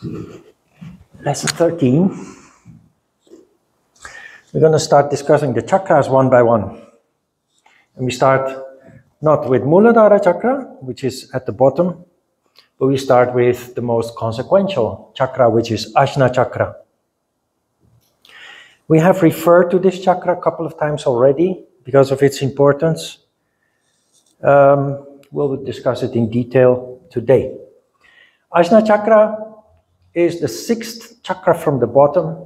Lesson 13. We're going to start discussing the chakras one by one. And we start not with Muladhara chakra, which is at the bottom, but we start with the most consequential chakra, which is Ajna chakra. We have referred to this chakra a couple of times already because of its importance. We'll discuss it in detail today. Ajna chakra is the 6th chakra from the bottom.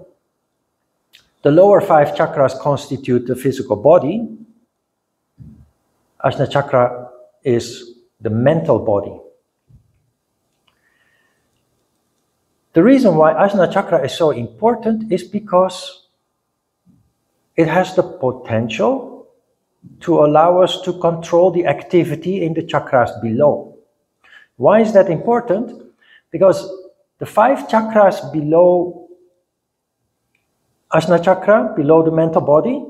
The lower 5 chakras constitute the physical body. Ajna chakra is the mental body. The reason why Ajna chakra is so important is because it has the potential to allow us to control the activity in the chakras below. Why is that important? Because the 5 chakras below Ajna chakra, below the mental body,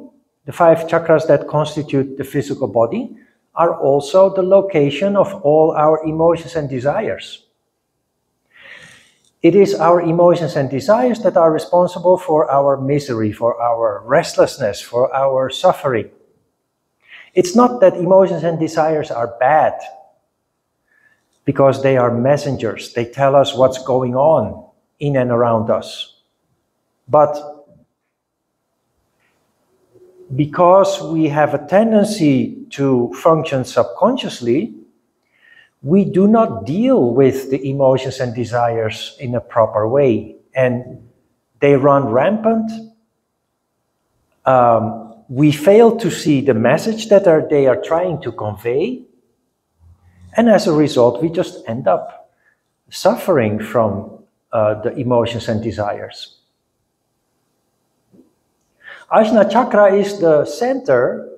the 5 chakras that constitute the physical body, are also the location of all our emotions and desires. It is our emotions and desires that are responsible for our misery, for our restlessness, for our suffering. It's not that emotions and desires are bad, because they are messengers. They tell us what's going on in and around us. But because we have a tendency to function subconsciously, we do not deal with the emotions and desires in a proper way, and they run rampant. We fail to see the message that they are trying to convey, and as a result, we just end up suffering from the emotions and desires. Ajna chakra is the center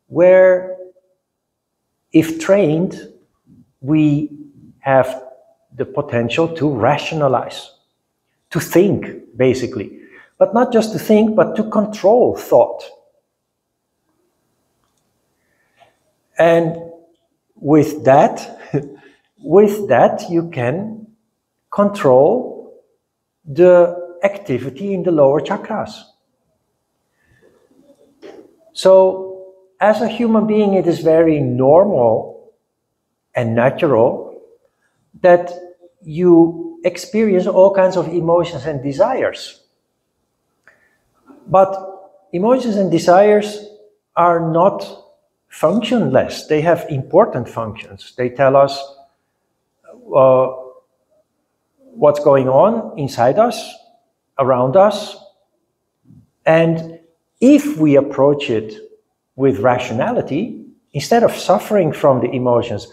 where, if trained, we have the potential to rationalize, to think, basically. But not just to think, but to control thought. And with that, you can control the activity in the lower chakras. So, as a human being, it is very normal and natural that you experience all kinds of emotions and desires. But emotions and desires are not functionless. They have important functions. They tell us what's going on inside us, around us, and if we approach it with rationality, instead of suffering from the emotions,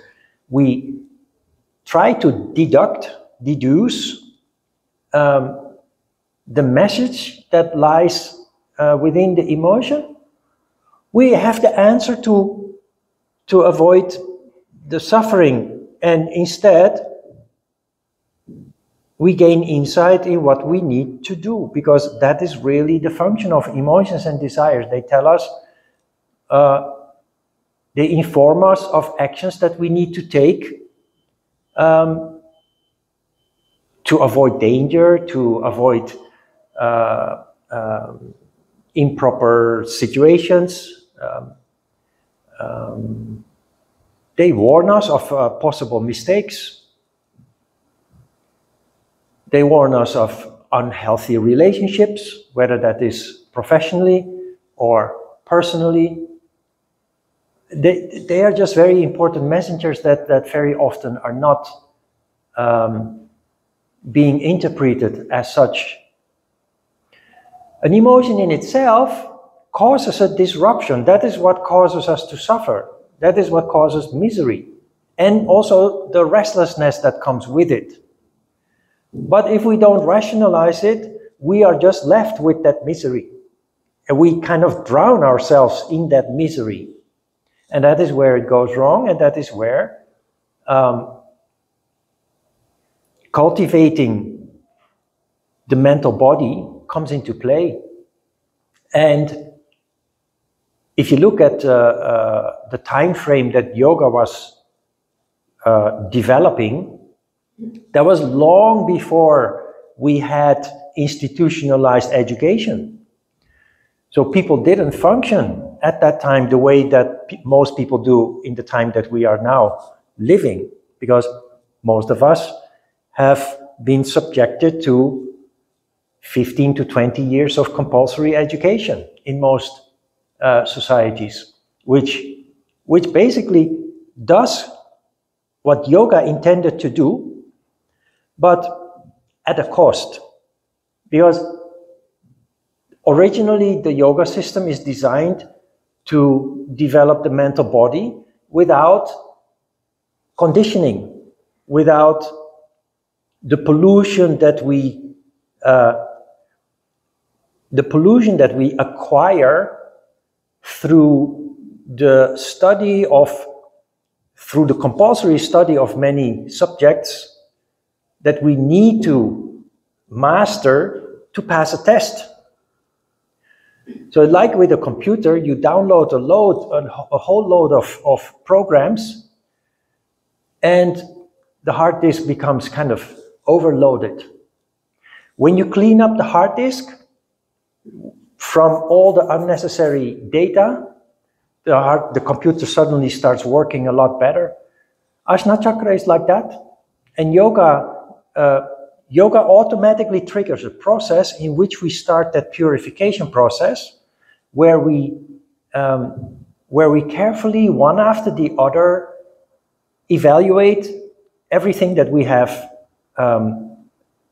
we try to deduce the message that lies within the emotion. We have the answer to avoid the suffering, and instead we gain insight in what we need to do, because that is really the function of emotions and desires. They tell us, they inform us of actions that we need to take to avoid danger, to avoid improper situations. They warn us of possible mistakes. They warn us of unhealthy relationships, whether that is professionally or personally. They are just very important messengers that very often are not being interpreted as such. An emotion in itself causes a disruption. That is what causes us to suffer. That is what causes misery, and also the restlessness that comes with it. But if we don't rationalize it, we are just left with that misery. And we kind of drown ourselves in that misery. And that is where it goes wrong, and that is where cultivating the mental body comes into play. And if you look at the time frame that yoga was developing, that was long before we had institutionalized education. So people didn't function at that time the way that most people do in the time that we are now living, because most of us have been subjected to 15 to 20 years of compulsory education in most societies, which basically does what yoga intended to do, but at a cost. Because originally the yoga system is designed to develop the mental body without conditioning, without the pollution that we acquire through the compulsory study of many subjects that we need to master to pass a test. So like with a computer, you download a whole load of programs, and the hard disk becomes kind of overloaded. When you clean up the hard disk from all the unnecessary data, the computer suddenly starts working a lot better. Ajna Chakra is like that. And yoga automatically triggers a process in which we start that purification process, where we carefully, one after the other, evaluate everything that we have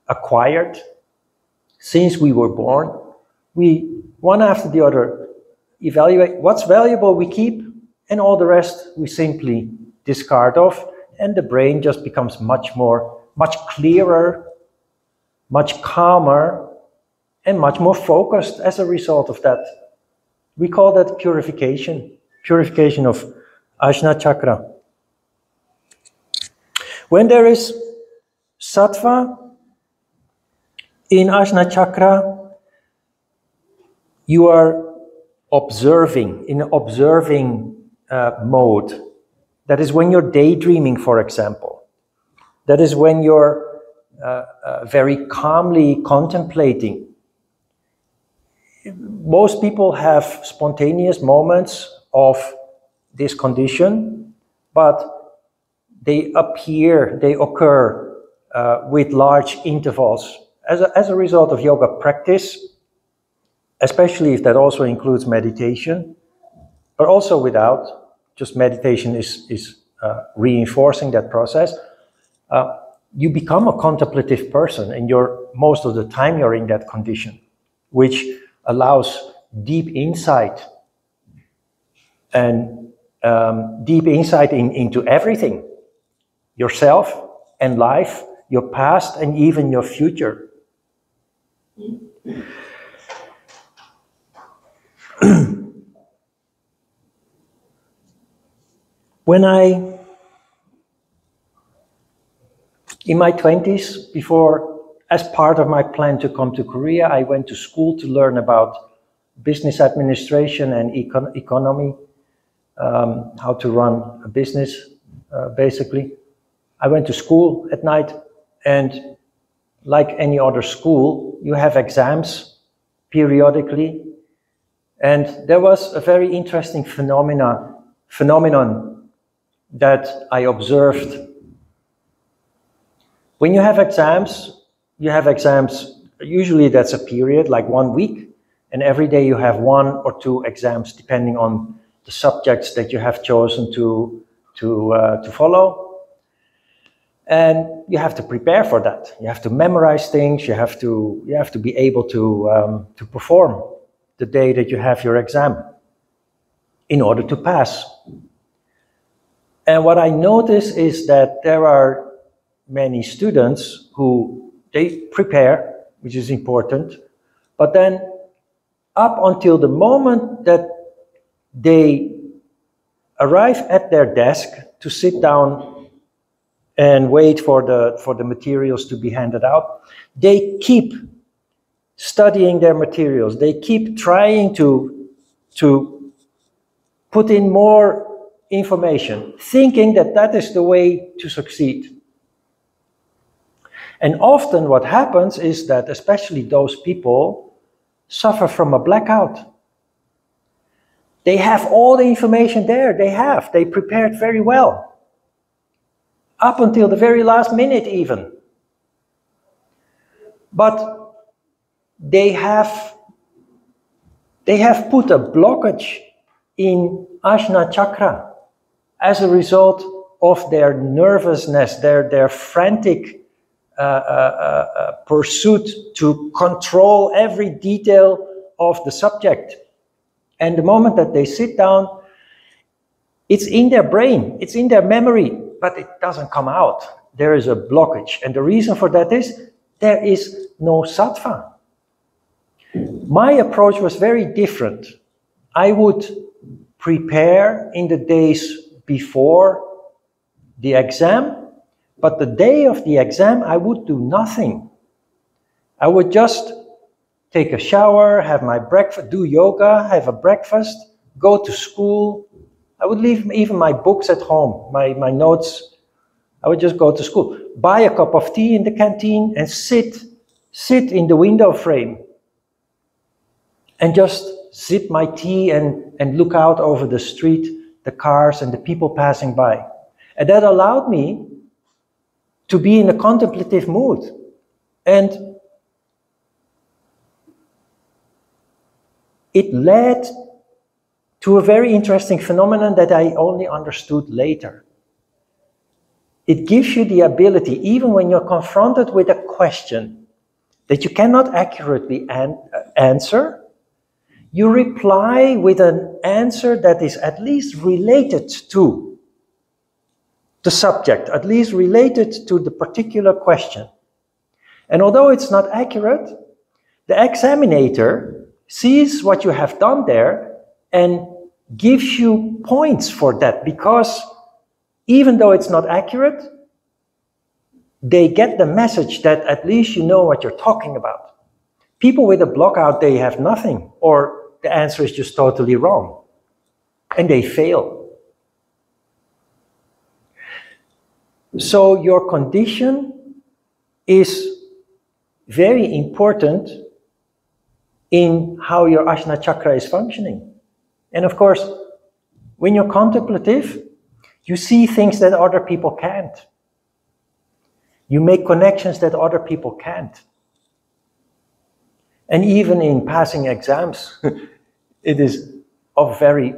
acquired since we were born. We, one after the other, evaluate what's valuable we keep, and all the rest we simply discard off, and the brain just becomes much clearer, much calmer, and much more focused as a result of that. We call that purification of Ajna Chakra. When there is sattva in Ajna Chakra, you are observing, in an observing mode. That is when you're daydreaming, for example. That is when you're very calmly contemplating. Most people have spontaneous moments of this condition, but they occur with large intervals. As a result of yoga practice, especially if that also includes meditation, but also without, just meditation is reinforcing that process, you become a contemplative person, and most of the time you're in that condition, which allows deep insight, and deep insight into everything, yourself and life, your past and even your future. When in my 20s, as part of my plan to come to Korea, I went to school to learn about business administration and economy, how to run a business, basically. I went to school at night, and like any other school, you have exams periodically. And there was a very interesting phenomenon that I observed. When you have exams, usually that's a period, like 1 week, and every day you have 1 or 2 exams, depending on the subjects that you have chosen to follow. And you have to prepare for that. You have to memorize things. You have to be able to perform the day that you have your exam in order to pass. And what I notice is that there are many students who they prepare, which is important, but then up until the moment that they arrive at their desk to sit down and wait for the materials to be handed out, they keep studying their materials. They keep trying to put in more information, thinking that that is the way to succeed. And often what happens is that especially those people suffer from a blackout. They have all the information there, they prepared very well. Up until the very last minute even. But they have put a blockage in Ajna Chakra as a result of their nervousness, their frantic pursuit to control every detail of the subject. And the moment that they sit down, it's in their brain, it's in their memory, but it doesn't come out. There is a blockage. And the reason for that is there is no sattva. My approach was very different. I would prepare in the days before the exam, but the day of the exam I would do nothing. I would just take a shower, have my breakfast, do yoga, have a breakfast, go to school. I would leave even my books at home, my notes. I would just go to school, buy a cup of tea in the canteen and sit in the window frame and just sip my tea and look out over the street, the cars and the people passing by. And that allowed me to be in a contemplative mood. And it led to a very interesting phenomenon that I only understood later. It gives you the ability, even when you're confronted with a question that you cannot accurately answer, you reply with an answer that is at least related to the subject, at least related to the particular question. And although it's not accurate, the examinator sees what you have done there and gives you points for that, because even though it's not accurate, they get the message that at least you know what you're talking about. People with a blockout, they have nothing, or the answer is just totally wrong, and they fail. So your condition is very important in how your Ajna Chakra is functioning. And of course, when you're contemplative, you see things that other people can't. You make connections that other people can't. And even in passing exams, it is of very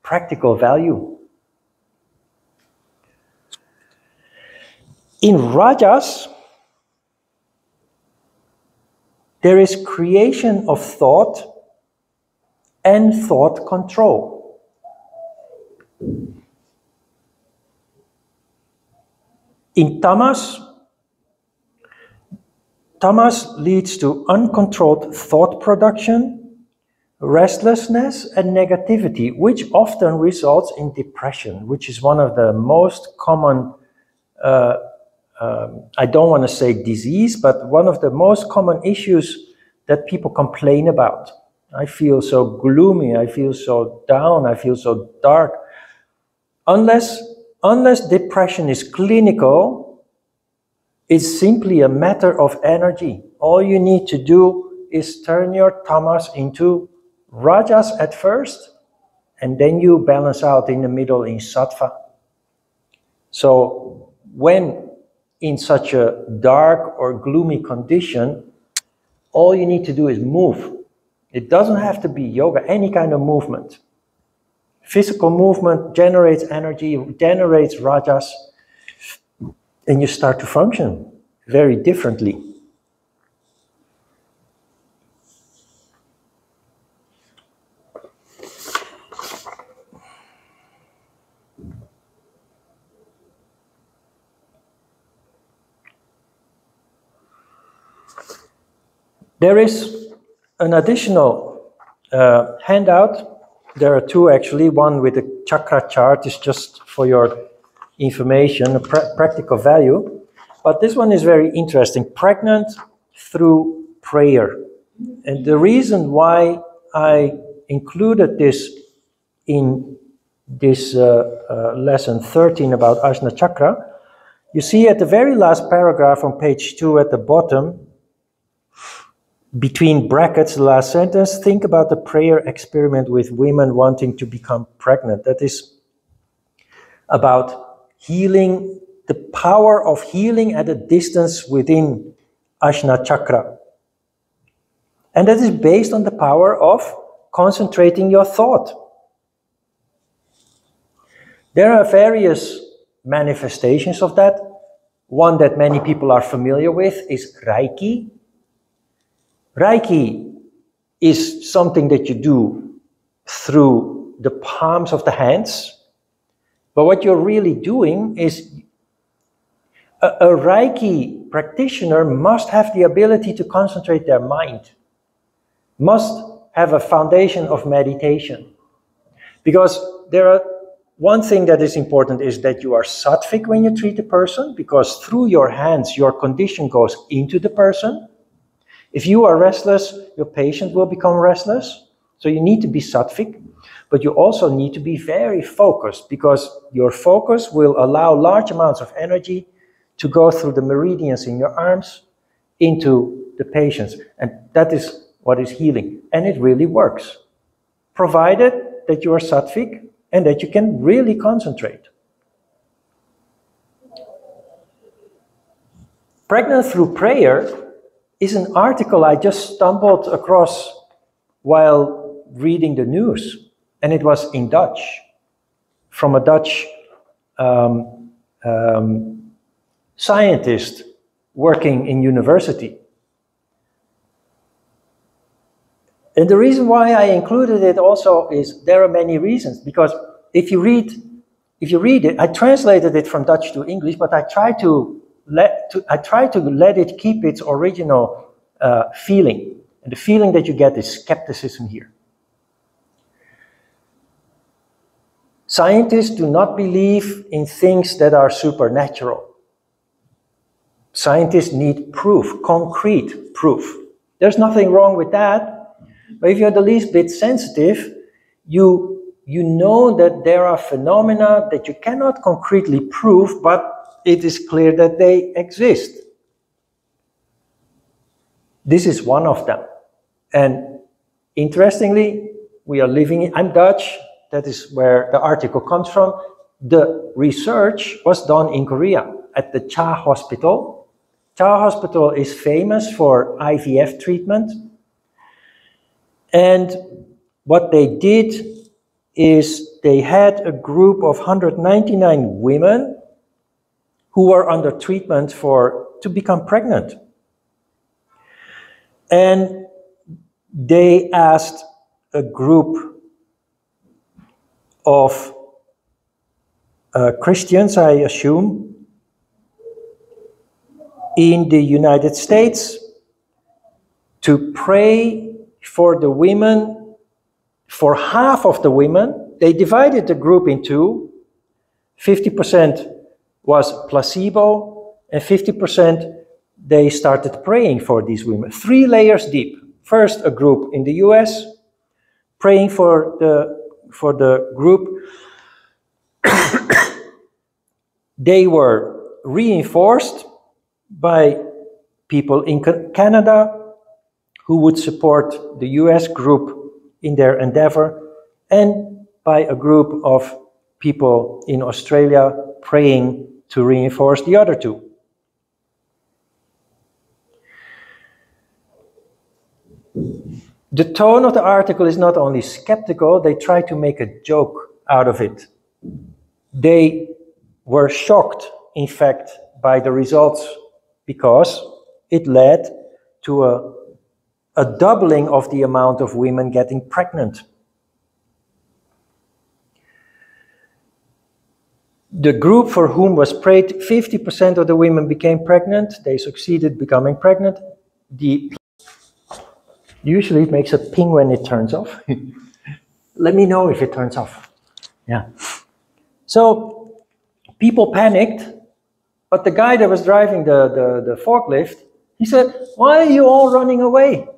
practical value. In Rajas, there is creation of thought and thought control. In Tamas leads to uncontrolled thought production, restlessness, and negativity, which often results in depression, which is one of the most common, I don't want to say disease, but one of the most common issues that people complain about. I feel so gloomy, I feel so down, I feel so dark. Unless depression is clinical, it's simply a matter of energy. All you need to do is turn your tamas into rajas at first, and then you balance out in the middle in sattva. So when in such a dark or gloomy condition, all you need to do is move. It doesn't have to be yoga, any kind of movement. Physical movement generates energy, generates rajas, and you start to function very differently. There is an additional handout. There are two actually. One with a chakra chart is just for your information, a practical value. But this one is very interesting. Pregnant through prayer. And the reason why I included this in this lesson 13 about Ajna Chakra You see at the very last paragraph on page 2 at the bottom, between brackets, the last sentence, think about the prayer experiment with women wanting to become pregnant. That is about healing, the power of healing at a distance within Ajna Chakra. And that is based on the power of concentrating your thought. There are various manifestations of that. One that many people are familiar with is Reiki. Reiki is something that you do through the palms of the hands. But what you're really doing is a Reiki practitioner must have the ability to concentrate their mind, must have a foundation of meditation. Because one thing that is important is that you are sattvic when you treat a person, because through your hands, your condition goes into the person. If you are restless, your patient will become restless. So you need to be sattvic, but you also need to be very focused, because your focus will allow large amounts of energy to go through the meridians in your arms into the patients. And that is what is healing. And it really works, provided that you are sattvic and that you can really concentrate. Pregnant Through Prayer is an article I just stumbled across while reading the news. And it was in Dutch, from a Dutch scientist working in university. And the reason why I included it also is there are many reasons, because if you read it, I translated it from Dutch to English, but I try to let it keep its original feeling. And the feeling that you get is skepticism here. Scientists do not believe in things that are supernatural. Scientists need proof, concrete proof. There's nothing wrong with that, but if you're the least bit sensitive, you know that there are phenomena that you cannot concretely prove, but it is clear that they exist. This is one of them. And interestingly, we are living in, I'm Dutch, that is where the article comes from. The research was done in Korea at the Cha Hospital. Cha Hospital is famous for IVF treatment. And what they did is they had a group of 199 women who were under treatment to become pregnant. And they asked a group of Christians, I assume, in the United States to pray for the women, for half of the women. They divided the group in two. 50% was placebo, and 50% they started praying for these women. 3 layers deep. First, a group in the US, praying for the group. They were reinforced by people in Canada who would support the US group in their endeavor, and by a group of people in Australia praying to reinforce the other two. The tone of the article is not only skeptical, they try to make a joke out of it. They were shocked, in fact, by the results, because it led to a doubling of the amount of women getting pregnant. The group for whom was prayed, 50% of the women became pregnant. They succeeded becoming pregnant. Usually it makes a ping when it turns off. Let me know if it turns off. Yeah. So people panicked, but the guy that was driving the forklift, he said, "Why are you all running away?"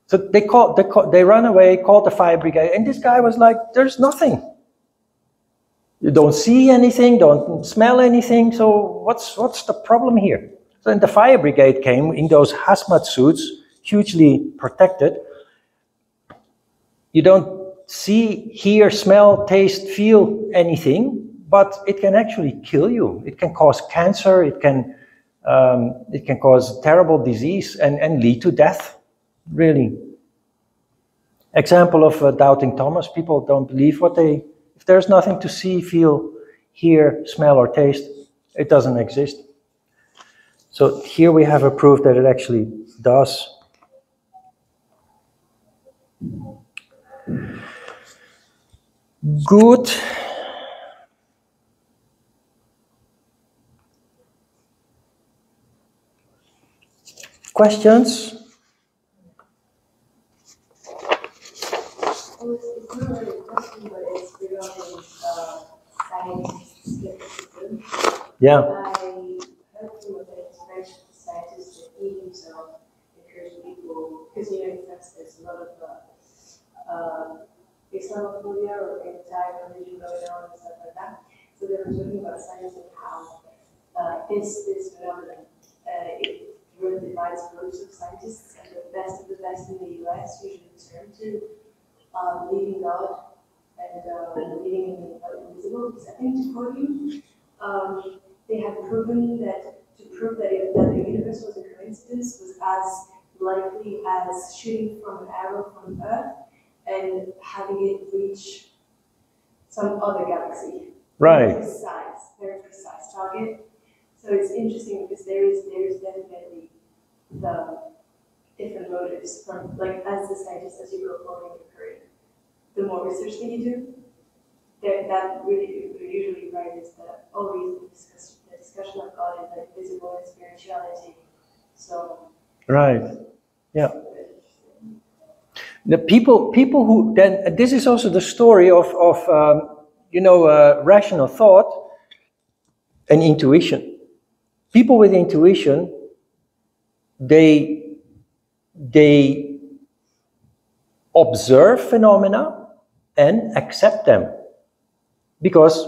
So they ran away, called the fire brigade, and this guy was like, "There's nothing. You don't see anything, don't smell anything, so what's the problem here? So then the fire brigade came in those hazmat suits, hugely protected. You don't see, hear, smell, taste, feel anything, but it can actually kill you. It can cause cancer, it can cause terrible disease and lead to death, really. Example of doubting Thomas, people don't believe if there's nothing to see, feel, hear, smell, or taste, it doesn't exist. So here we have a proof that it actually does. Good. Questions? It's not really a question, but it's regarding science skepticism. Yeah. I heard from a inspiration scientists that he himself encouraged people, because there's a lot of Islamophobia or anti-religion going on and stuff like that. So they were talking about science and how this phenomenon it really divides groups of scientists, and the best of the best in the US usually turn to believing God and believing in the invisible. Because I think, to quote you, they have proven that that the universe was a coincidence was as likely as shooting from an arrow from Earth and having it reach some other galaxy. Right. Very precise target. So it's interesting because there is definitely the different motives from, like, as the scientist, as you go forward in your career, the more research that you do, that really usually rises always the discussion of God and the invisible and spirituality. So right, yeah. The people who then, this is also the story of rational thought and intuition. People with intuition, they observe phenomena and accept them, because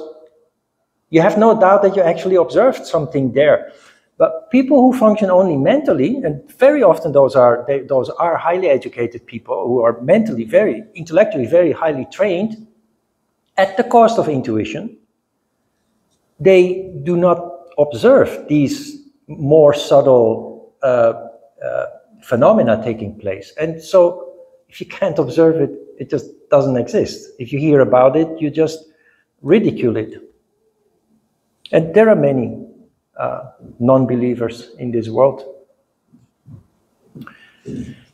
you have no doubt that you actually observed something there. But people who function only mentally, and very often those are highly educated people who are intellectually very highly trained, at the cost of intuition, they do not observe these more subtle phenomena taking place. And so if you can't observe it, it just doesn't exist. If you hear about it, you just ridicule it. And there are many non-believers in this world.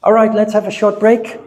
All right, let's have a short break.